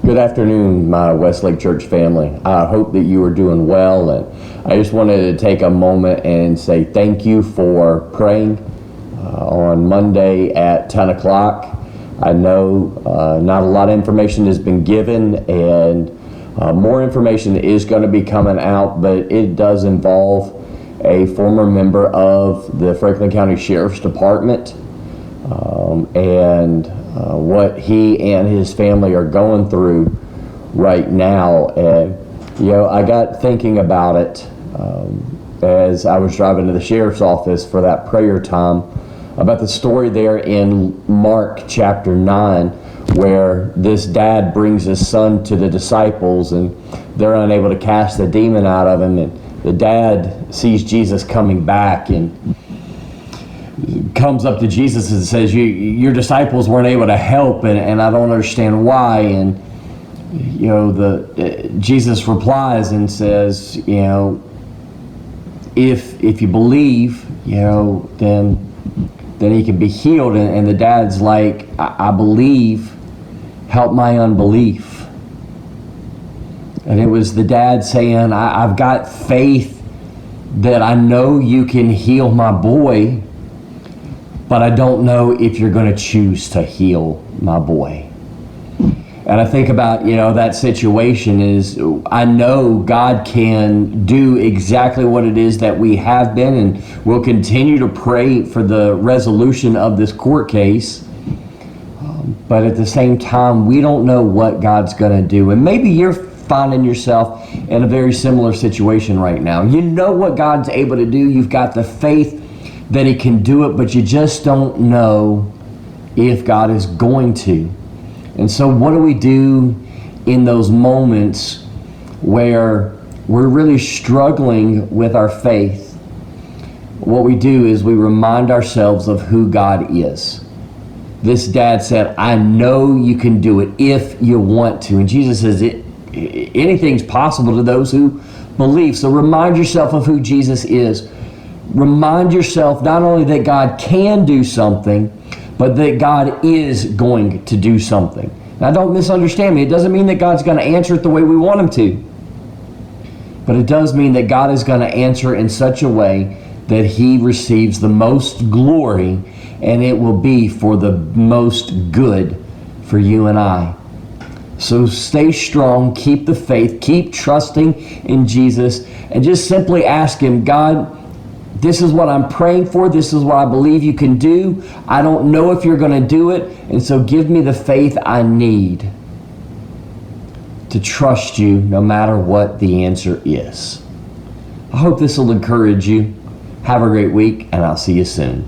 Good afternoon, my Westlake Church family. I hope that you are doing well, and I just wanted to take a moment and say thank you for praying on Monday at 10 o'clock. I know not a lot of information has been given, and more information is going to be coming out, but it does involve a former member of the Franklin County Sheriff's Department, and what he and his family are going through right now. And I got thinking about it as I was driving to the sheriff's office for that prayer time about the story there in Mark chapter 9, where this dad brings his son to the disciples and they're unable to cast the demon out of him, and the dad sees Jesus coming back and comes up to Jesus and says, your disciples weren't able to help, and I don't understand why. And Jesus replies and says, if you believe, then he can be healed. And the dad's like, I believe, help my unbelief. And it was the dad saying, I've got faith that I know you can heal my boy, but I don't know if you're going to choose to heal my boy. And I think about, that situation is, I know God can do exactly what it is that we have been, and we'll continue to pray for the resolution of this court case. But at the same time, we don't know what God's going to do. And maybe you're finding yourself in a very similar situation right now. You know what God's able to do. You've got the faith that he can do it, but you just don't know if God is going to. And so what do we do in those moments where we're really struggling with our faith? What we do is we remind ourselves of who God is. This dad said, I know you can do it if you want to. And Jesus says, anything's possible to those who believe. So remind yourself of who Jesus is. Remind yourself not only that God can do something, but that God is going to do something. Now, don't misunderstand me. It doesn't mean that God's going to answer it the way we want him to. But it does mean that God is going to answer in such a way that he receives the most glory, and it will be for the most good for you and I. So stay strong, keep the faith, keep trusting in Jesus, and just simply ask him, God, this is what I'm praying for. This is what I believe you can do. I don't know if you're going to do it. And so give me the faith I need to trust you no matter what the answer is. I hope this will encourage you. Have a great week, and I'll see you soon.